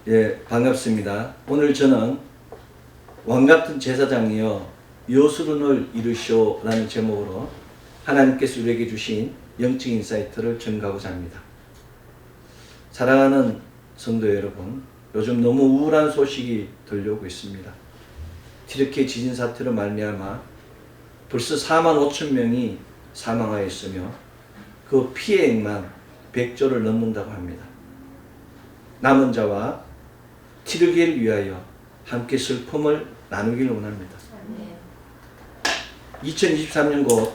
예, 반갑습니다. 오늘 저는 왕같은 제사장이여 여수론을 이루시오라는 제목으로 하나님께서 우리에게 주신 영적 인사이트를 전가하고자 합니다. 사랑하는 성도 여러분, 요즘 너무 우울한 소식이 들려오고 있습니다. 튀르키예 지진 사태로 말미암아 벌써 4만 5천 명이 사망하였으며 그 피해액만 100조를 넘는다고 합니다. 남은 자와 튀르키예를 위하여 함께 슬픔을 나누기를 원합니다. 2023년 곧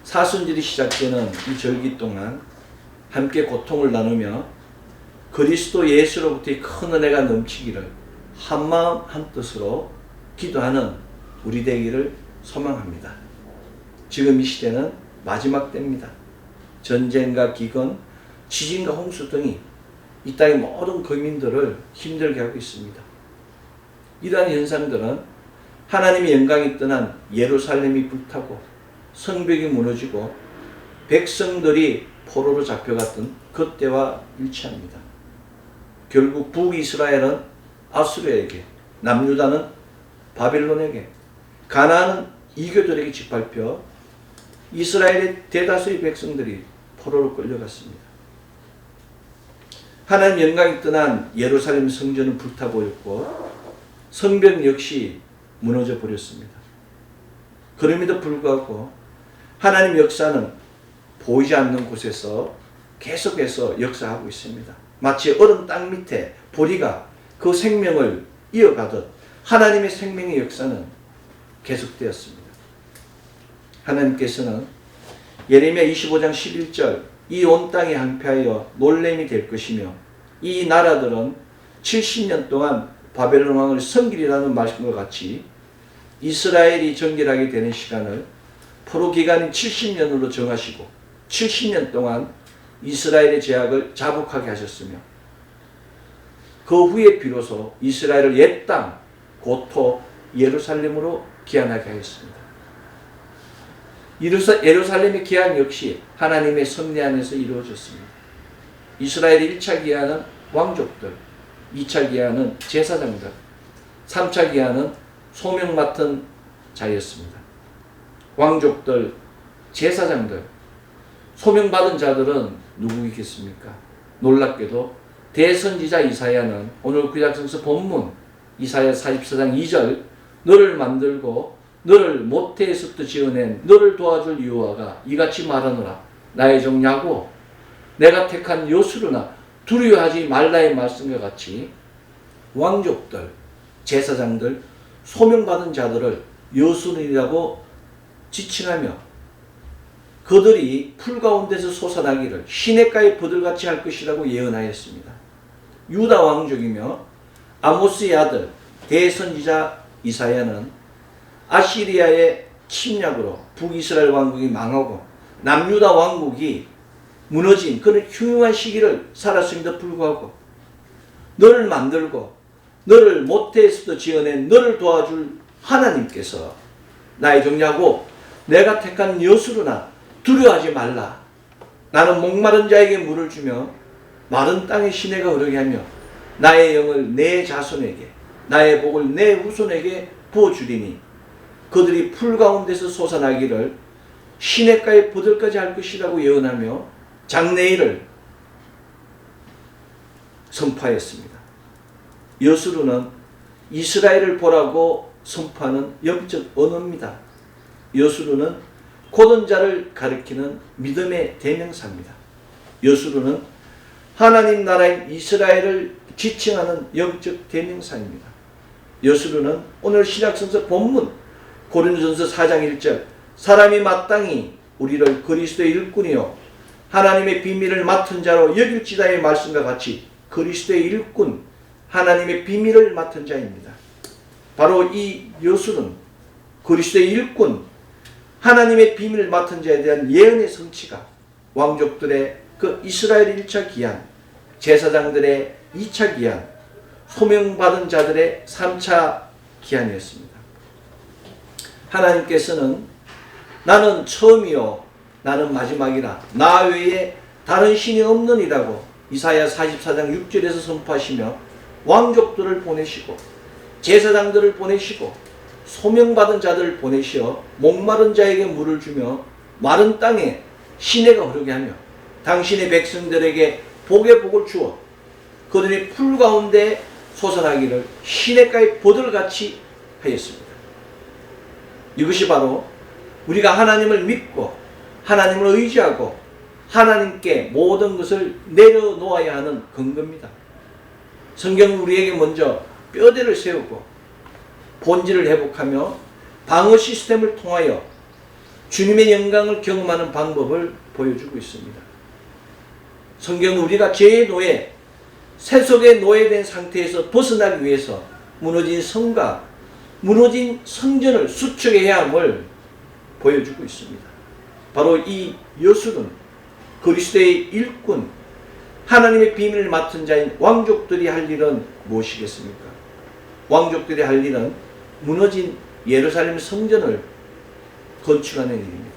사순절이 시작되는 이 절기 동안 함께 고통을 나누며 그리스도 예수로부터의 큰 은혜가 넘치기를 한마음 한뜻으로 기도하는 우리 되기를 소망합니다. 지금 이 시대는 마지막 때입니다. 전쟁과 기근, 지진과 홍수 등이 이 땅의 모든 거민들을 힘들게 하고 있습니다. 이러한 현상들은 하나님의 영광이 떠난 예루살렘이 불타고 성벽이 무너지고 백성들이 포로로 잡혀갔던 그때와 일치합니다. 결국 북이스라엘은 아수르에게, 남유다는 바벨론에게, 가나안은 이교들에게 짓밟혀 이스라엘의 대다수의 백성들이 포로로 끌려갔습니다. 하나님 영광이 떠난 예루살렘 성전은 불타버렸고 성벽 역시 무너져 버렸습니다. 그럼에도 불구하고 하나님 역사는 보이지 않는 곳에서 계속해서 역사하고 있습니다. 마치 얼음 땅 밑에 보리가 그 생명을 이어가듯 하나님의 생명의 역사는 계속되었습니다. 하나님께서는 예레미야 25장 11절 이 온 땅이 항폐하여 놀램이 될 것이며 이 나라들은 70년 동안 바벨론 왕을 섬기리라는 말씀과 같이 이스라엘이 정결하게 되는 시간을 포로 기간인 70년으로 정하시고 70년 동안 이스라엘의 죄악을 자복하게 하셨으며 그 후에 비로소 이스라엘을 옛 땅 고토 예루살렘으로 귀환하게 하였습니다. 예루살렘의 귀환 역시 하나님의 섭리 안에서 이루어졌습니다. 이스라엘의 1차 귀환은 왕족들, 2차 귀환은 제사장들, 3차 귀환은 소명 맡은 자였습니다. 왕족들, 제사장들, 소명받은 자들은 누구이겠습니까? 놀랍게도 대선지자 이사야는 오늘 구약성서 본문 이사야 44장 2절 너를 만들고 너를 모태에서부터 지어낸 너를 도와줄 여호와가 이같이 말하노라 나의 종 야곱 내가 택한 요수르나 두려워하지 말라의 말씀과 같이 왕족들, 제사장들, 소명받은 자들을 여수르이라고 지칭하며 그들이 풀 가운데서 솟아나기를 시냇가의 버들같이 할 것이라고 예언하였습니다. 유다 왕족이며 아모스의 아들 대선지자 이사야는 아시리아의 침략으로 북이스라엘 왕국이 망하고 남유다 왕국이 무너진 그런 흉흉한 시기를 살았음에도 불구하고 너를 만들고 너를 모태에서도 지어낸 너를 도와줄 하나님께서 나의 종 야곱 내가 택한 여수르나 두려워하지 말라. 나는 목마른 자에게 물을 주며 마른 땅에 시내가 흐르게 하며 나의 영을 내 자손에게 나의 복을 내 후손에게 부어주리니 그들이 풀 가운데서 솟아나기를 시냇가의 버들까지 할 것이라고 예언하며 장래일을 선포하였습니다. 여수르는 이스라엘을 보라고 선포하는 영적 언어입니다. 여수르는 고든 자를 가리키는 믿음의 대명사입니다. 여수르는 하나님 나라인 이스라엘을 지칭하는 영적 대명사입니다. 여수르는 오늘 신약성서 본문 고린도전서 4장 1절 사람이 마땅히 우리를 그리스도의 일꾼이요 하나님의 비밀을 맡은 자로 여길지다의 말씀과 같이 그리스도의 일꾼 하나님의 비밀을 맡은 자입니다. 바로 이 여수는 그리스도의 일꾼 하나님의 비밀을 맡은 자에 대한 예언의 성취가 왕족들의 그 이스라엘의 1차 기한, 제사장들의 2차 기한, 소명받은 자들의 3차 기한이었습니다. 하나님께서는 나는 처음이요 나는 마지막이라 나 외에 다른 신이 없느니라고 이사야 44장 6절에서 선포하시며 왕족들을 보내시고 제사장들을 보내시고 소명받은 자들을 보내시어 목마른 자에게 물을 주며 마른 땅에 시내가 흐르게 하며 당신의 백성들에게 복의 복을 주어 그들이 풀 가운데 솟아나기를 시냇가의 보들같이 하였습니다. 이것이 바로 우리가 하나님을 믿고 하나님을 의지하고 하나님께 모든 것을 내려놓아야 하는 근거입니다. 성경은 우리에게 먼저 뼈대를 세우고 본질을 회복하며 방어 시스템을 통하여 주님의 영광을 경험하는 방법을 보여주고 있습니다. 성경은 우리가 죄의 노예, 세속의 노예된 상태에서 벗어나기 위해서 무너진 성과, 무너진 성전을 수축해야 함을 보여주고 있습니다. 바로 이 여술은 그리스도의 일꾼, 하나님의 비밀을 맡은 자인 왕족들이 할 일은 무엇이겠습니까? 왕족들이 할 일은 무너진 예루살렘 성전을 건축하는 일입니다.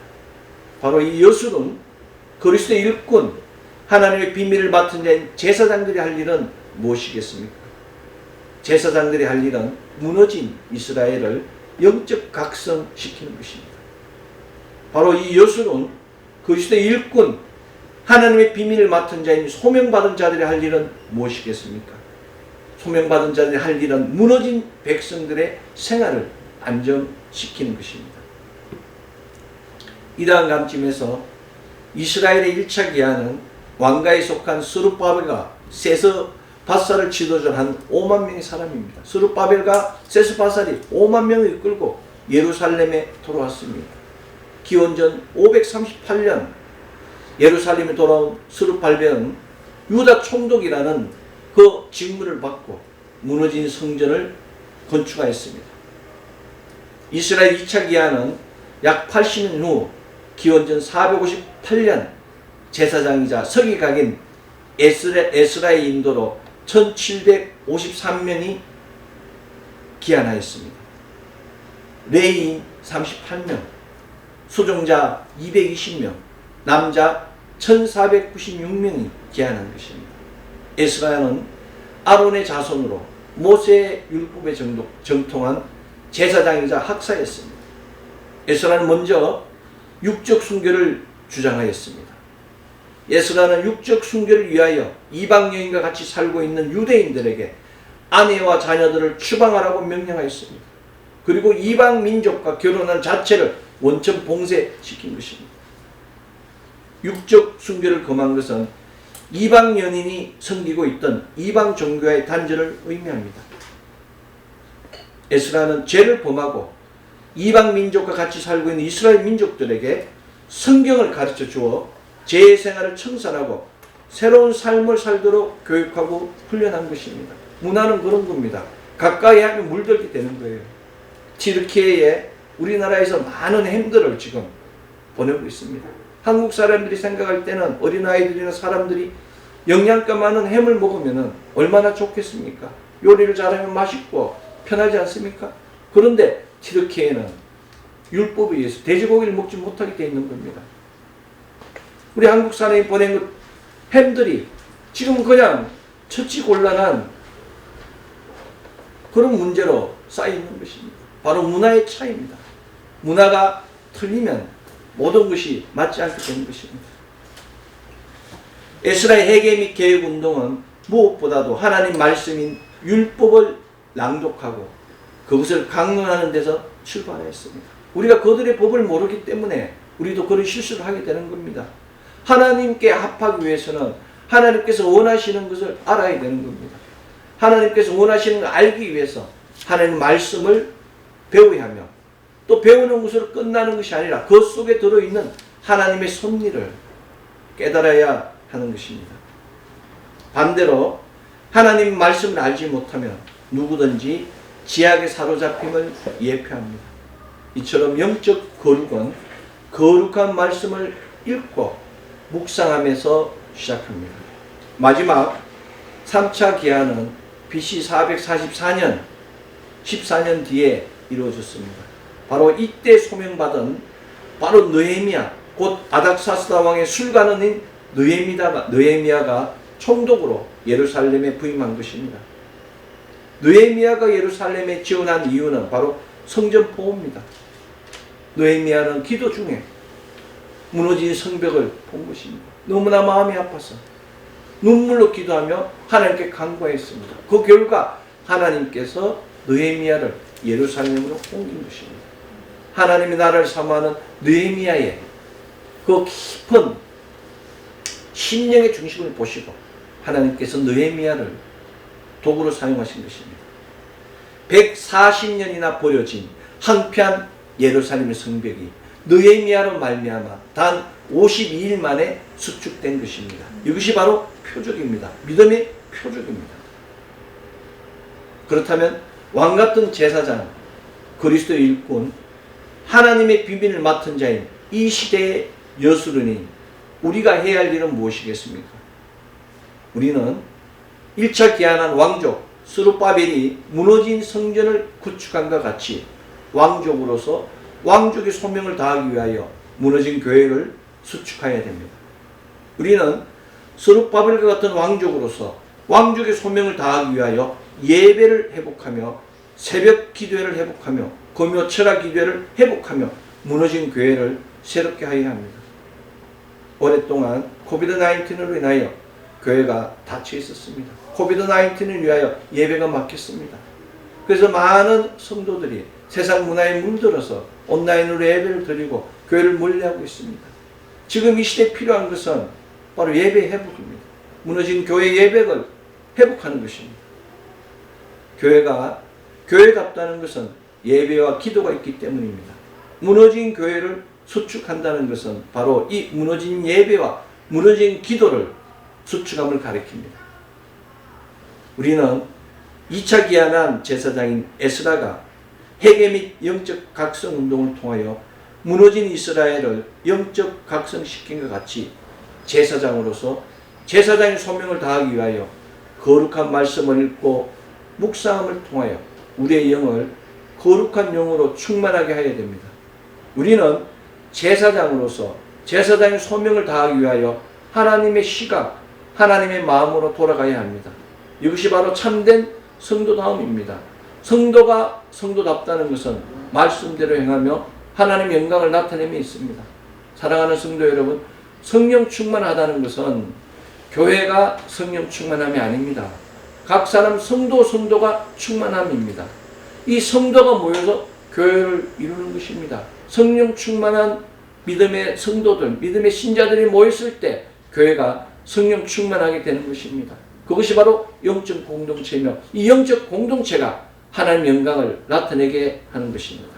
바로 이 여술은 그리스도의 일꾼, 하나님의 비밀을 맡은 자인 제사장들이 할 일은 무엇이겠습니까? 제사장들이 할 일은 무너진 이스라엘을 영적 각성시키는 것입니다. 바로 이 여술은 그리스도의 일꾼, 하나님의 비밀을 맡은 자인 소명받은 자들이 할 일은 무엇이겠습니까? 소명받은 자들이 할 일은 무너진 백성들의 생활을 안정시키는 것입니다. 이단감쯤에서 이스라엘의 1차 기한은 왕가에 속한 스룹바벨과 세스바살을 지도자한 5만 명의 사람입니다. 스룹바벨과 세스바살이 5만 명을 이끌고 예루살렘에 돌아왔습니다. 기원전 538년 예루살렘에 돌아온 스룹바벨은 유다 총독이라는 그 직무를 받고 무너진 성전을 건축하였습니다. 이스라엘 2차 기한은 약 80년 후 기원전 458년 제사장이자 서기관인 에스라의 인도로 1753명이 기한하였습니다. 레위인 38명, 수종자 220명, 남자 1496명이 기한한 것입니다. 에스라는 아론의 자손으로 모세의 율법에 정통한 제사장이자 학사였습니다. 에스라는 먼저 육적 순교를 주장하였습니다. 에스라는 육적 순교를 위하여 이방 여인과 같이 살고 있는 유대인들에게 아내와 자녀들을 추방하라고 명령하였습니다. 그리고 이방 민족과 결혼한 자체를 원천 봉쇄시킨 것입니다. 육적 순교를 금한 것은 이방 연인이 섬기고 있던 이방 종교의 단절을 의미합니다. 에스라는 죄를 범하고 이방 민족과 같이 살고 있는 이스라엘 민족들에게 성경을 가르쳐 주어 죄의 생활을 청산하고 새로운 삶을 살도록 교육하고 훈련한 것입니다. 문화는 그런 겁니다. 가까이 하면 물들게 되는 거예요. 튀르키예에 우리나라에서 많은 햄들을 지금 보내고 있습니다. 한국 사람들이 생각할 때는 어린아이들이나 사람들이 영양가 많은 햄을 먹으면 얼마나 좋겠습니까? 요리를 잘하면 맛있고 편하지 않습니까? 그런데 튀르키예는 율법에 의해서 돼지고기를 먹지 못하게 되어 있는 겁니다. 우리 한국 사람이 보낸 그 햄들이 지금 그냥 처치곤란한 그런 문제로 쌓여있는 것입니다. 바로 문화의 차이입니다. 문화가 틀리면 모든 것이 맞지 않게 되는 것입니다. 에스라의 회개 및 개혁운동은 무엇보다도 하나님 말씀인 율법을 낭독하고 그것을 강론하는 데서 출발했습니다. 우리가 그들의 법을 모르기 때문에 우리도 그런 실수를 하게 되는 겁니다. 하나님께 합하기 위해서는 하나님께서 원하시는 것을 알아야 되는 겁니다. 하나님께서 원하시는 걸 알기 위해서 하나님 말씀을 배워야 하며 또 배우는 것으로 끝나는 것이 아니라 그 속에 들어있는 하나님의 섭리를 깨달아야 하는 것입니다. 반대로 하나님 말씀을 알지 못하면 누구든지 지약에 사로잡힘을 예표합니다. 이처럼 영적 거룩은 거룩한 말씀을 읽고 묵상하면서 시작합니다. 마지막 3차 기한은 BC 444년 14년 뒤에 이루어졌습니다. 바로 이때 소명받은 바로 느헤미야, 곧 아닥사스다 왕의 술관원인 느헤미야가 총독으로 예루살렘에 부임한 것입니다. 느헤미야가 예루살렘에 지원한 이유는 바로 성전 보호입니다. 느헤미야는 기도 중에 무너진 성벽을 본 것입니다. 너무나 마음이 아파서 눈물로 기도하며 하나님께 간구했습니다. 그 결과 하나님께서 느헤미야를 예루살렘으로 옮긴 것입니다. 하나님이 나라를 사모하는 느헤미야의 그 깊은 심령의 중심을 보시고 하나님께서 느헤미야를 도구로 사용하신 것입니다. 140년이나 버려진 황폐한 예루살렘의 성벽이 느헤미야로 말미암아 단 52일 만에 수축된 것입니다. 이것이 바로 표적입니다. 믿음의 표적입니다. 그렇다면 왕같은 제사장, 그리스도의 일꾼, 하나님의 비밀을 맡은 자인 이 시대의 여수르니 우리가 해야 할 일은 무엇이겠습니까? 우리는 1차 기한한 왕족 스룹바벨이 무너진 성전을 구축한과 같이 왕족으로서 왕족의 소명을 다하기 위하여 무너진 교회를 수축해야 됩니다. 우리는 스룹바벨과 같은 왕족으로서 왕족의 소명을 다하기 위하여 예배를 회복하며 새벽 기도회를 회복하며 금요 철학 기도회를 회복하며 무너진 교회를 새롭게 하여야 합니다. 오랫동안 코비드-19으로 인하여 교회가 닫혀 있었습니다. 코비드-19을 위하여 예배가 막혔습니다. 그래서 많은 성도들이 세상 문화에 물들어서 온라인으로 예배를 드리고 교회를 멀리하고 있습니다. 지금 이 시대에 필요한 것은 바로 예배 회복입니다. 무너진 교회 예배를 회복하는 것입니다. 교회답다는 것은 예배와 기도가 있기 때문입니다. 무너진 교회를 수축한다는 것은 바로 이 무너진 예배와 무너진 기도를 수축함을 가리킵니다. 우리는 2차 기한한 제사장인 에스라가 회개 및 영적 각성 운동을 통하여 무너진 이스라엘을 영적 각성시킨 것 같이 제사장으로서 제사장의 소명을 다하기 위하여 거룩한 말씀을 읽고 묵상함을 통하여 우리의 영을 거룩한 영으로 충만하게 해야 됩니다. 우리는 제사장으로서 제사장의 소명을 다하기 위하여 하나님의 시각, 하나님의 마음으로 돌아가야 합니다. 이것이 바로 참된 성도다움입니다. 성도가 성도답다는 것은 말씀대로 행하며 하나님의 영광을 나타내며 있습니다. 사랑하는 성도 여러분, 성령 충만하다는 것은 교회가 성령 충만함이 아닙니다. 각 사람 성도가 충만함입니다. 이 성도가 모여서 교회를 이루는 것입니다. 성령 충만한 믿음의 성도들, 믿음의 신자들이 모였을 때 교회가 성령 충만하게 되는 것입니다. 그것이 바로 영적 공동체이며 이 영적 공동체가 하나님의 영광을 나타내게 하는 것입니다.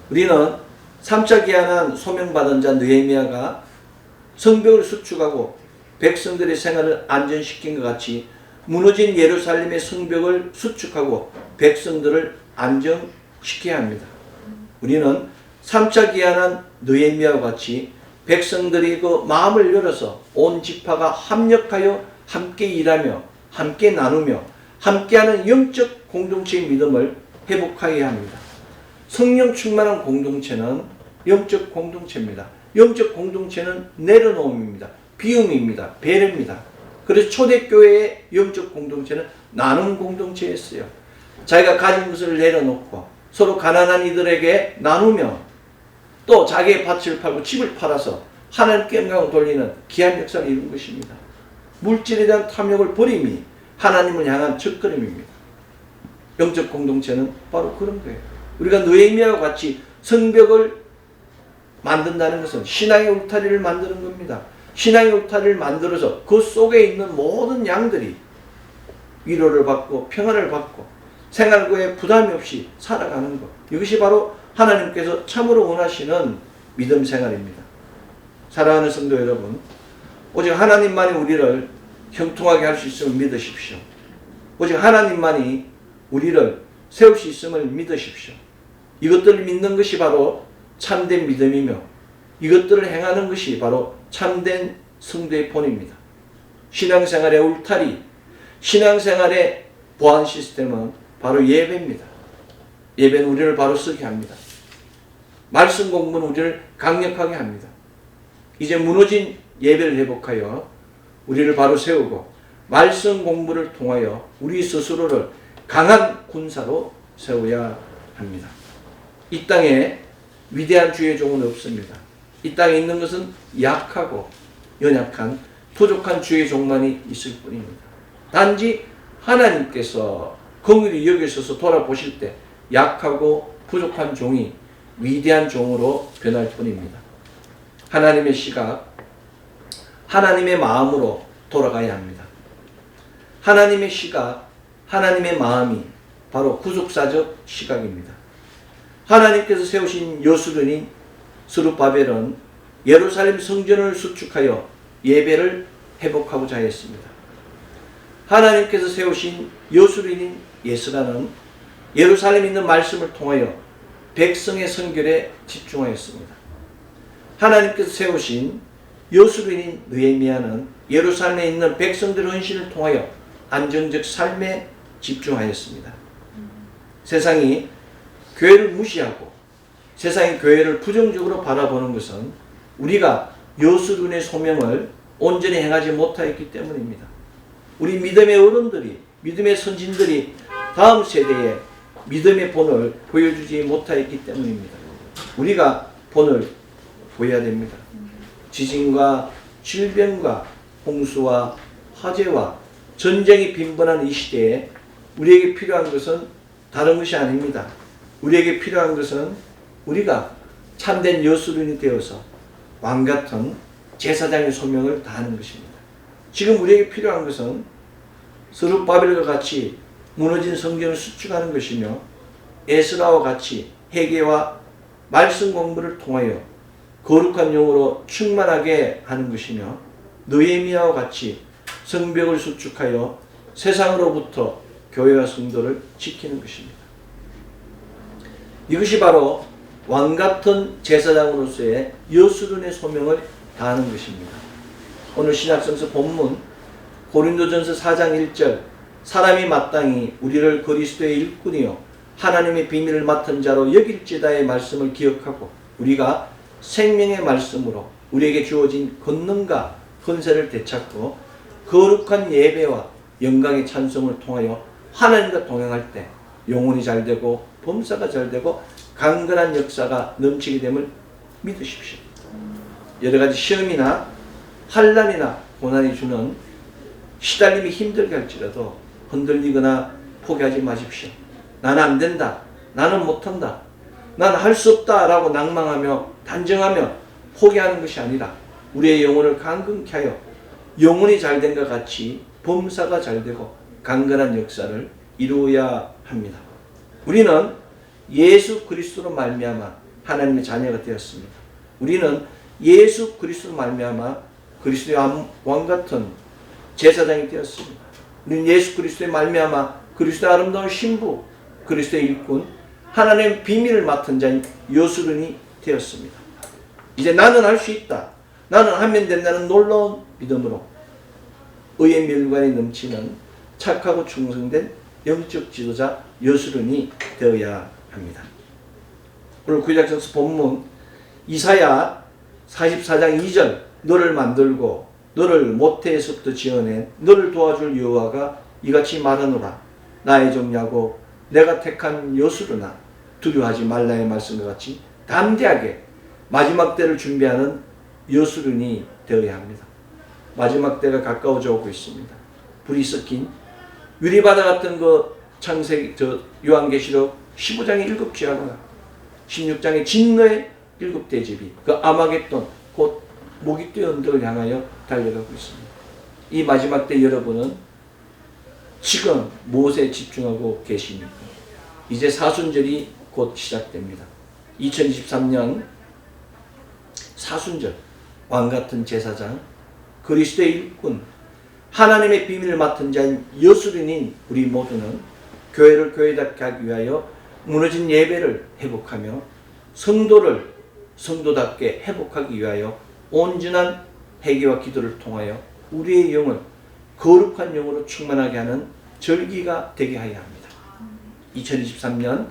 우리는 3차 기한한 소명받은 자 느헤미야가 성벽을 수축하고 백성들의 생활을 안전시킨 것 같이 무너진 예루살렘의 성벽을 수축하고 백성들을 안정시켜야 합니다. 우리는 3차 기한한 느헤미야와 같이 백성들이 그 마음을 열어서 온 지파가 합력하여 함께 일하며 함께 나누며 함께하는 영적 공동체의 믿음을 회복하여야 합니다. 성령 충만한 공동체는 영적 공동체입니다. 영적 공동체는 내려놓음입니다. 비움입니다. 배려입니다. 그래서 초대교회의 영적 공동체는 나눔 공동체였어요. 자기가 가진 것을 내려놓고 서로 가난한 이들에게 나누며 또 자기의 밭을 팔고 집을 팔아서 하나님께 영광을 돌리는 귀한 역사를 이룬 것입니다. 물질에 대한 탐욕을 버림이 하나님을 향한 첫걸음입니다. 영적 공동체는 바로 그런 거예요. 우리가 느헤미야와 같이 성벽을 만든다는 것은 신앙의 울타리를 만드는 겁니다. 신앙의 울타리를 만들어서 그 속에 있는 모든 양들이 위로를 받고 평안을 받고 생활고에 부담이 없이 살아가는 것. 이것이 바로 하나님께서 참으로 원하시는 믿음 생활입니다. 사랑하는 성도 여러분, 오직 하나님만이 우리를 형통하게 할 수 있음을 믿으십시오. 오직 하나님만이 우리를 세울 수 있음을 믿으십시오. 이것들을 믿는 것이 바로 참된 믿음이며 이것들을 행하는 것이 바로 참된 성도의 본입니다. 신앙생활의 울타리, 신앙생활의 보안 시스템은 바로 예배입니다. 예배는 우리를 바로 서게 합니다. 말씀 공부는 우리를 강력하게 합니다. 이제 무너진 예배를 회복하여 우리를 바로 세우고 말씀 공부를 통하여 우리 스스로를 강한 군사로 세워야 합니다. 이 땅에 위대한 주의 종은 없습니다. 이 땅에 있는 것은 약하고 연약한 부족한 주의 종만이 있을 뿐입니다. 단지 하나님께서 긍휼히 여기셔서 돌아보실 때 약하고 부족한 종이 위대한 종으로 변할 뿐입니다. 하나님의 시각, 하나님의 마음으로 돌아가야 합니다. 하나님의 시각, 하나님의 마음이 바로 구속사적 시각입니다. 하나님께서 세우신 여수론인 스룹바벨은 예루살렘 성전을 수축하여 예배를 회복하고자 했습니다. 하나님께서 세우신 여수론인 예스라는 예루살렘에 있는 말씀을 통하여 백성의 선결에 집중하였습니다. 하나님께서 세우신 여수론인 느헤미야는 예루살렘에 있는 백성들의 헌신을 통하여 안정적 삶에 집중하였습니다. 세상이 교회를 무시하고 세상이 교회를 부정적으로 바라보는 것은 우리가 여수론의 소명을 온전히 행하지 못하였기 때문입니다. 우리 믿음의 어른들이, 믿음의 선진들이 다음 세대에 믿음의 본을 보여주지 못하였기 때문입니다. 우리가 본을 보여야 됩니다. 지진과 질병과 홍수와 화재와 전쟁이 빈번한 이 시대에 우리에게 필요한 것은 다른 것이 아닙니다. 우리에게 필요한 것은 우리가 참된 여수론이 되어서 왕같은 제사장의 소명을 다하는 것입니다. 지금 우리에게 필요한 것은 스룹바벨과 같이 무너진 성경을 수축하는 것이며 에스라와 같이 회개와 말씀 공부를 통하여 거룩한 영으로 충만하게 하는 것이며 느헤미야와 같이 성벽을 수축하여 세상으로부터 교회와 성도를 지키는 것입니다. 이것이 바로 왕같은 제사장으로서의 여수론의 소명을 다하는 것입니다. 오늘 신약성서 본문 고린도전서 4장 1절 사람이 마땅히 우리를 그리스도의 일꾼이요 하나님의 비밀을 맡은 자로 여길지다의 말씀을 기억하고 우리가 생명의 말씀으로 우리에게 주어진 권능과 권세를 되찾고 거룩한 예배와 영광의 찬송을 통하여 하나님과 동행할 때 영혼이 잘되고 범사가 잘되고 강건한 역사가 넘치게 됨을 믿으십시오. 여러가지 시험이나 환난이나 고난이 주는 시달림이 힘들게 할지라도 흔들리거나 포기하지 마십시오. 나는 안 된다. 나는 못한다. 나는 할 수 없다 라고 낭망하며 단정하며 포기하는 것이 아니라 우리의 영혼을 강건케 하여 영혼이 잘된 것 같이 범사가 잘되고 강건한 역사를 이루어야 합니다. 우리는 예수 그리스도로 말미암아 하나님의 자녀가 되었습니다. 우리는 예수 그리스도로 말미암아 그리스도의 왕같은 제사장이 되었습니다. 우리는 예수 그리스도의 말미암아 그리스도의 아름다운 신부, 그리스도의 일꾼, 하나님의 비밀을 맡은 자인 여수론이 되었습니다. 이제 나는 할 수 있다. 나는 하면 된다는 놀라운 믿음으로 의의 멸관이 넘치는 착하고 충성된 영적 지도자 여수론이 되어야 합니다. 오늘 구약성서 본문 이사야 44장 2절 너를 만들고 너를 모태에서부터 지어낸 너를 도와줄 여호와가 이같이 말하노라 나의 종 야곱 내가 택한 여수론아 두려워하지 말라의 말씀과 같이 담대하게 마지막 때를 준비하는 여수론이 되어야 합니다. 마지막 때가 가까워져 오고 있습니다. 불이 섞인 유리바다 같은 그 창세기 요한계시록 15장의 7지하거나 16장의 진노의 7대집이 그 아마겟돈 곧 모깃돌 언덕을 향하여 달려가고 있습니다. 이 마지막 때 여러분은 지금 무엇에 집중하고 계십니까? 이제 사순절이 곧 시작됩니다. 2023년 사순절 왕같은 제사장 그리스도의 일꾼 하나님의 비밀을 맡은 자인 여수론인 우리 모두는 교회를 교회답게 하기 위하여 무너진 예배를 회복하며 성도를 성도답게 회복하기 위하여 온전한 회개와 기도를 통하여 우리의 영을 거룩한 영으로 충만하게 하는 절기가 되게 하여야 합니다. 2023년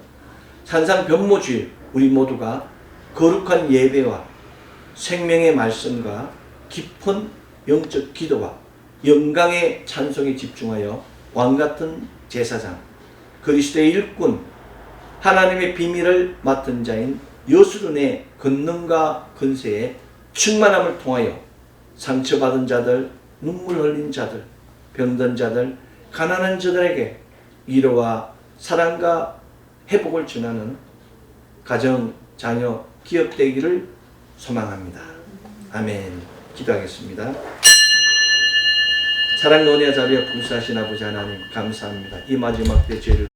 산상변모주일 우리 모두가 거룩한 예배와 생명의 말씀과 깊은 영적 기도와 영광의 찬송에 집중하여 왕같은 제사장, 그리스도의 일꾼, 하나님의 비밀을 맡은 자인 여수론의 권능과 권세에 충만함을 통하여 상처받은 자들, 눈물 흘린 자들, 병든 자들, 가난한 자들에게 위로와 사랑과 회복을 전하는 가정, 자녀, 기업 되기를 소망합니다. 아멘. 기도하겠습니다. 사랑과 은혜와 자비와 풍성하신 아버지 하나님 감사합니다. 이 마지막 때 죄를